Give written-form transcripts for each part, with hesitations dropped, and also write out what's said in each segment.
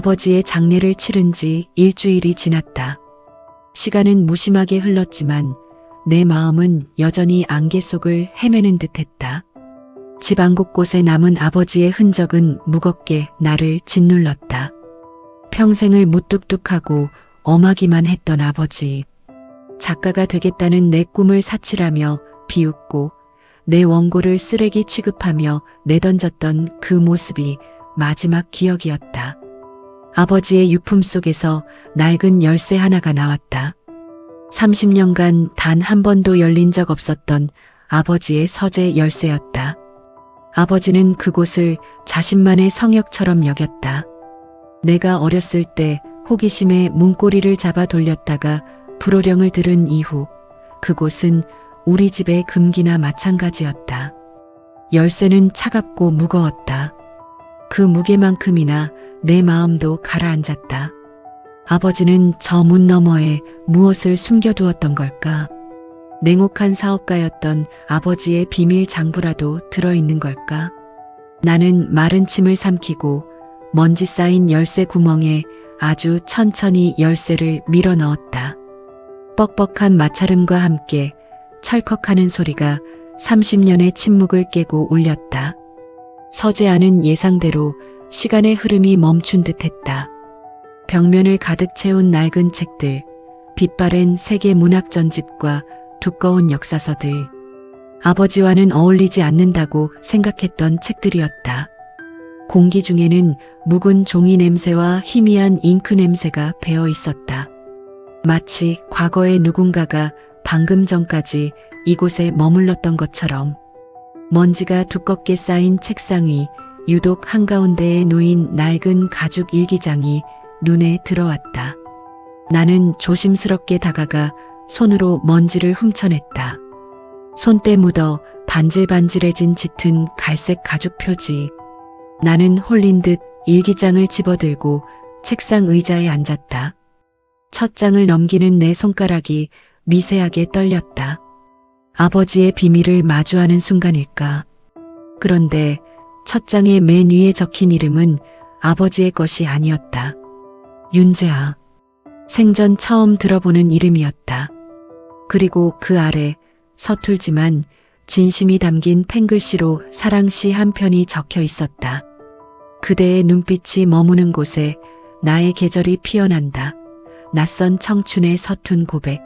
아버지의 장례를 치른 지 일주일이 지났다. 시간은 무심하게 흘렀지만 내 마음은 여전히 안개 속을 헤매는 듯했다. 집안 곳곳에 남은 아버지의 흔적은 무겁게 나를 짓눌렀다. 평생을 무뚝뚝하고 엄하기만 했던 아버지. 작가가 되겠다는 내 꿈을 사치라며 비웃고 내 원고를 쓰레기 취급하며 내던졌던 그 모습이 마지막 기억이었다. 아버지의 유품 속에서 낡은 열쇠 하나가 나왔다. 30년간 단 한 번도 열린 적 없었던 아버지의 서재 열쇠였다. 아버지는 그곳을 자신만의 성역처럼 여겼다. 내가 어렸을 때 호기심에 문고리를 잡아 돌렸다가 불호령을 들은 이후 그곳은 우리 집의 금기나 마찬가지였다. 열쇠는 차갑고 무거웠다. 그 무게만큼이나 내 마음도 가라앉았다. 아버지는 저 문 너머에 무엇을 숨겨두었던 걸까? 냉혹한 사업가였던 아버지의 비밀 장부라도 들어있는 걸까? 나는 마른 침을 삼키고 먼지 쌓인 열쇠 구멍에 아주 천천히 열쇠를 밀어 넣었다. 뻑뻑한 마찰음과 함께 철컥하는 소리가 30년의 침묵을 깨고 울렸다. 서재 안은 예상대로 시간의 흐름이 멈춘 듯했다. 벽면을 가득 채운 낡은 책들, 빛바랜 세계 문학 전집과 두꺼운 역사서들. 아버지와는 어울리지 않는다고 생각했던 책들이었다. 공기 중에는 묵은 종이 냄새와 희미한 잉크 냄새가 배어 있었다. 마치 과거의 누군가가 방금 전까지 이곳에 머물렀던 것처럼. 먼지가 두껍게 쌓인 책상 위 유독 한가운데에 놓인 낡은 가죽 일기장이 눈에 들어왔다. 나는 조심스럽게 다가가 손으로 먼지를 훔쳐냈다. 손때 묻어 반질반질해진 짙은 갈색 가죽 표지. 나는 홀린 듯 일기장을 집어들고 책상 의자에 앉았다. 첫 장을 넘기는 내 손가락이 미세하게 떨렸다. 아버지의 비밀을 마주하는 순간일까? 그런데 첫 장의 맨 위에 적힌 이름은 아버지의 것이 아니었다. 윤재아. 생전 처음 들어보는 이름이었다. 그리고 그 아래 서툴지만 진심이 담긴 펜글씨로 사랑시 한 편이 적혀 있었다. 그대의 눈빛이 머무는 곳에 나의 계절이 피어난다. 낯선 청춘의 서툰 고백.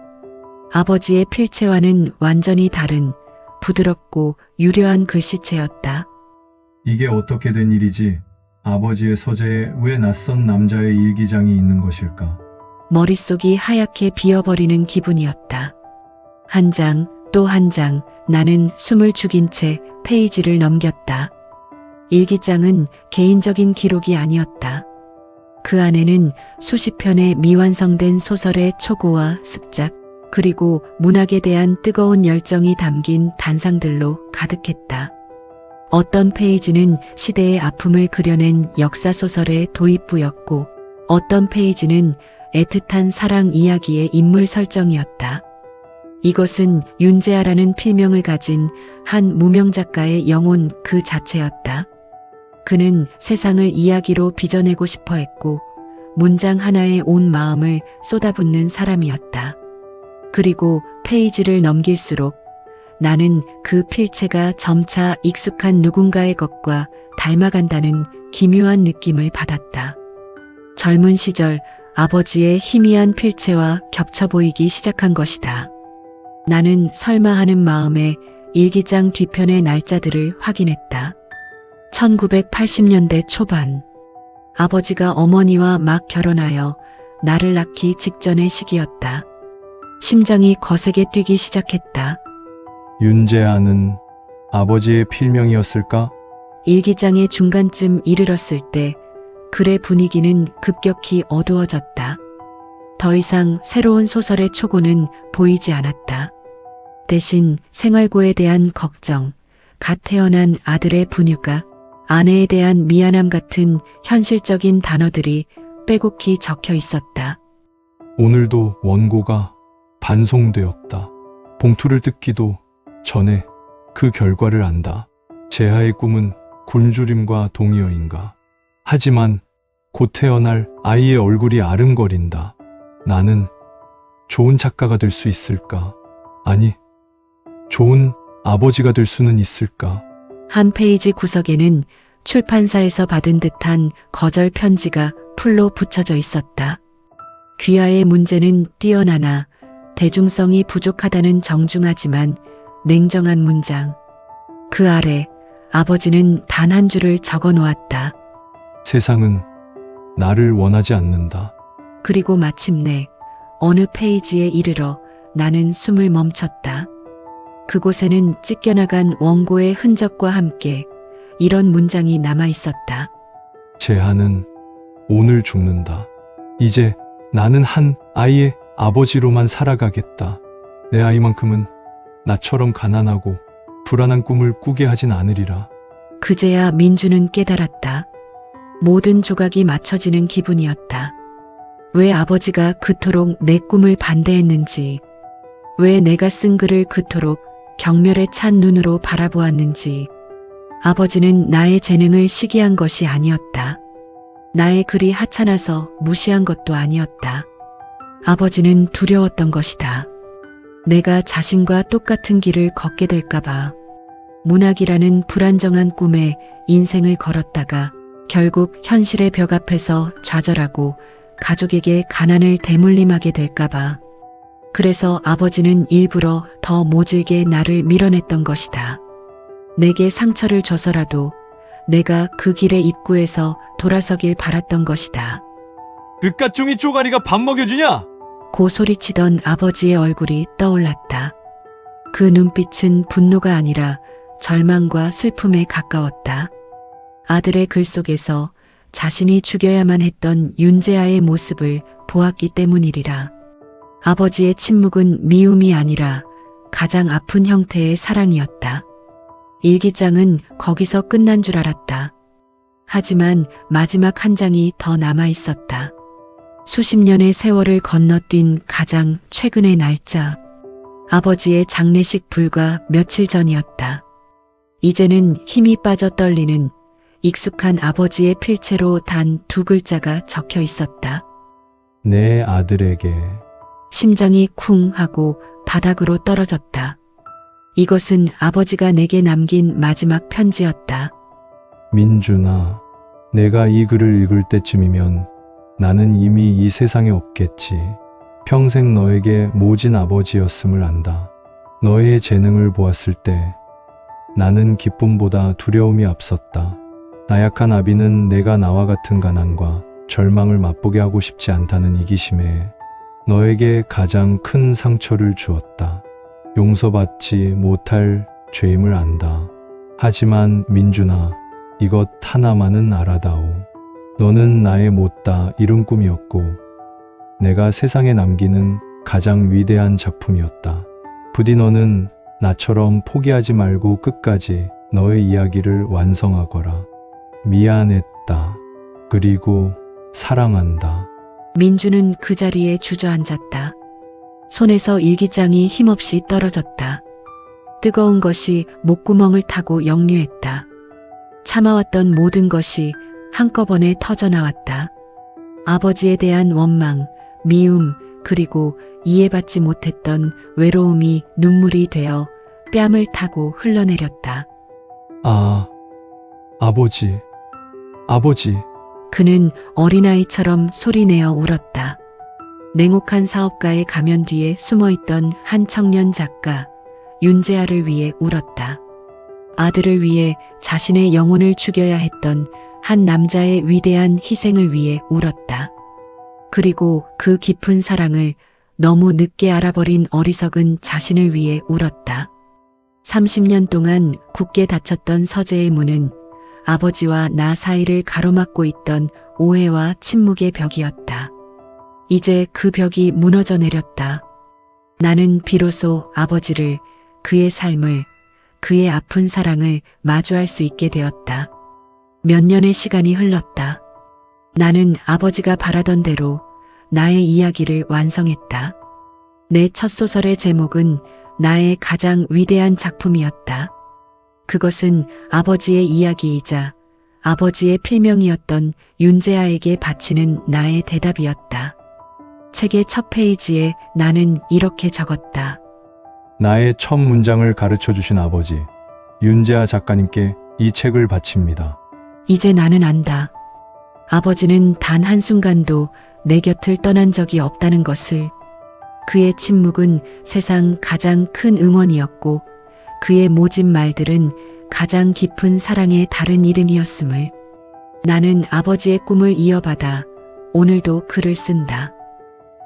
아버지의 필체와는 완전히 다른 부드럽고 유려한 글씨체였다. 이게 어떻게 된 일이지? 아버지의 서재에 왜 낯선 남자의 일기장이 있는 것일까? 머릿속이 하얗게 비어버리는 기분이었다. 한 장, 또 한 장, 나는 숨을 죽인 채 페이지를 넘겼다. 일기장은 개인적인 기록이 아니었다. 그 안에는 수십 편의 미완성된 소설의 초고와 습작, 그리고 문학에 대한 뜨거운 열정이 담긴 단상들로 가득했다. 어떤 페이지는 시대의 아픔을 그려낸 역사소설의 도입부였고, 어떤 페이지는 애틋한 사랑 이야기의 인물 설정이었다. 이것은 윤재아라는 필명을 가진 한 무명 작가의 영혼 그 자체였다. 그는 세상을 이야기로 빚어내고 싶어 했고, 문장 하나에 온 마음을 쏟아붓는 사람이었다. 그리고 페이지를 넘길수록 나는 그 필체가 점차 익숙한 누군가의 것과 닮아간다는 기묘한 느낌을 받았다. 젊은 시절 아버지의 희미한 필체와 겹쳐 보이기 시작한 것이다. 나는 설마 하는 마음에 일기장 뒤편의 날짜들을 확인했다. 1980년대 초반. 아버지가 어머니와 막 결혼하여 나를 낳기 직전의 시기였다. 심장이 거세게 뛰기 시작했다. 윤재아는 아버지의 필명이었을까? 일기장의 중간쯤 이르렀을 때 글의 분위기는 급격히 어두워졌다. 더 이상 새로운 소설의 초고는 보이지 않았다. 대신 생활고에 대한 걱정, 갓 태어난 아들의 분유가, 아내에 대한 미안함 같은 현실적인 단어들이 빼곡히 적혀 있었다. 오늘도 원고가 반송되었다. 봉투를 뜯기도 전에 그 결과를 안다. 재하의 꿈은 굶주림과 동의어인가. 하지만 곧 태어날 아이의 얼굴이 아른거린다. 나는 좋은 작가가 될 수 있을까? 아니, 좋은 아버지가 될 수는 있을까? 한 페이지 구석에는 출판사에서 받은 듯한 거절 편지가 풀로 붙여져 있었다. 귀하의 문제는 뛰어나나 대중성이 부족하다는 정중하지만 냉정한 문장. 그 아래 아버지는 단 한 줄을 적어 놓았다. 세상은 나를 원하지 않는다. 그리고 마침내 어느 페이지에 이르러 나는 숨을 멈췄다. 그곳에는 찢겨나간 원고의 흔적과 함께 이런 문장이 남아 있었다. 재하는 오늘 죽는다. 이제 나는 한 아이의 아버지로만 살아가겠다. 내 아이만큼은 나처럼 가난하고 불안한 꿈을 꾸게 하진 않으리라. 그제야 민주는 깨달았다. 모든 조각이 맞춰지는 기분이었다. 왜 아버지가 그토록 내 꿈을 반대했는지, 왜 내가 쓴 글을 그토록 경멸에 찬 눈으로 바라보았는지. 아버지는 나의 재능을 시기한 것이 아니었다. 나의 글이 하찮아서 무시한 것도 아니었다. 아버지는 두려웠던 것이다. 내가 자신과 똑같은 길을 걷게 될까봐. 문학이라는 불안정한 꿈에 인생을 걸었다가 결국 현실의 벽 앞에서 좌절하고 가족에게 가난을 대물림하게 될까봐. 그래서 아버지는 일부러 더 모질게 나를 밀어냈던 것이다. 내게 상처를 줘서라도 내가 그 길의 입구에서 돌아서길 바랐던 것이다. 그깟 종이 쪼가리가 밥 먹여주냐? 고 소리치던 아버지의 얼굴이 떠올랐다. 그 눈빛은 분노가 아니라 절망과 슬픔에 가까웠다. 아들의 글 속에서 자신이 죽여야만 했던 윤재아의 모습을 보았기 때문이리라. 아버지의 침묵은 미움이 아니라 가장 아픈 형태의 사랑이었다. 일기장은 거기서 끝난 줄 알았다. 하지만 마지막 한 장이 더 남아 있었다. 수십 년의 세월을 건너뛴 가장 최근의 날짜. 아버지의 장례식 불과 며칠 전이었다. 이제는 힘이 빠져 떨리는 익숙한 아버지의 필체로 단 2글자가 적혀 있었다. 내 아들에게. 심장이 쿵 하고 바닥으로 떨어졌다. 이것은 아버지가 내게 남긴 마지막 편지였다. 민준아, 내가 이 글을 읽을 때쯤이면 나는 이미 이 세상에 없겠지. 평생 너에게 모진 아버지였음을 안다. 너의 재능을 보았을 때 나는 기쁨보다 두려움이 앞섰다. 나약한 아비는 내가 나와 같은 가난과 절망을 맛보게 하고 싶지 않다는 이기심에 너에게 가장 큰 상처를 주었다. 용서받지 못할 죄임을 안다. 하지만 민준아, 이것 하나만은 알아다오. 너는 나의 못다 이룬 꿈이었고 내가 세상에 남기는 가장 위대한 작품이었다. 부디 너는 나처럼 포기하지 말고 끝까지 너의 이야기를 완성하거라. 미안했다. 그리고 사랑한다. 민주는 그 자리에 주저앉았다. 손에서 일기장이 힘없이 떨어졌다. 뜨거운 것이 목구멍을 타고 역류했다. 참아왔던 모든 것이 한꺼번에 터져나왔다. 아버지에 대한 원망, 미움, 그리고 이해받지 못했던 외로움이 눈물이 되어 뺨을 타고 흘러내렸다. 아버지. 그는 어린아이처럼 소리내어 울었다. 냉혹한 사업가의 가면 뒤에 숨어있던 한 청년 작가, 윤재아를 위해 울었다. 아들을 위해 자신의 영혼을 죽여야 했던 한 남자의 위대한 희생을 위해 울었다. 그리고 그 깊은 사랑을 너무 늦게 알아버린 어리석은 자신을 위해 울었다. 30년 동안 굳게 닫혔던 서재의 문은 아버지와 나 사이를 가로막고 있던 오해와 침묵의 벽이었다. 이제 그 벽이 무너져 내렸다. 나는 비로소 아버지를, 그의 삶을, 그의 아픈 사랑을 마주할 수 있게 되었다. 몇 년의 시간이 흘렀다. 나는 아버지가 바라던 대로 나의 이야기를 완성했다. 내 첫 소설의 제목은 나의 가장 위대한 작품이었다. 그것은 아버지의 이야기이자 아버지의 필명이었던 윤재아에게 바치는 나의 대답이었다. 책의 첫 페이지에 나는 이렇게 적었다. 나의 첫 문장을 가르쳐 주신 아버지, 윤재아 작가님께 이 책을 바칩니다. 이제 나는 안다. 아버지는 단 한순간도 내 곁을 떠난 적이 없다는 것을. 그의 침묵은 세상 가장 큰 응원이었고 그의 모진 말들은 가장 깊은 사랑의 다른 이름이었음을. 나는 아버지의 꿈을 이어받아 오늘도 글을 쓴다.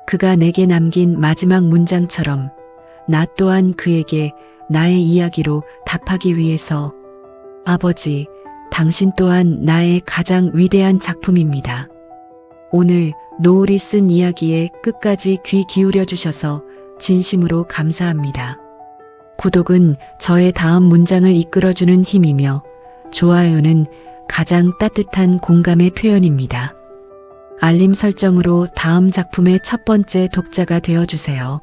그가 내게 남긴 마지막 문장처럼 나 또한 그에게 나의 이야기로 답하기 위해서. 아버지, 당신 또한 나의 가장 위대한 작품입니다. 오늘 노을이 쓴 이야기에 끝까지 귀 기울여 주셔서 진심으로 감사합니다. 구독은 저의 다음 문장을 이끌어주는 힘이며 좋아요는 가장 따뜻한 공감의 표현입니다. 알림 설정으로 다음 작품의 첫 번째 독자가 되어주세요.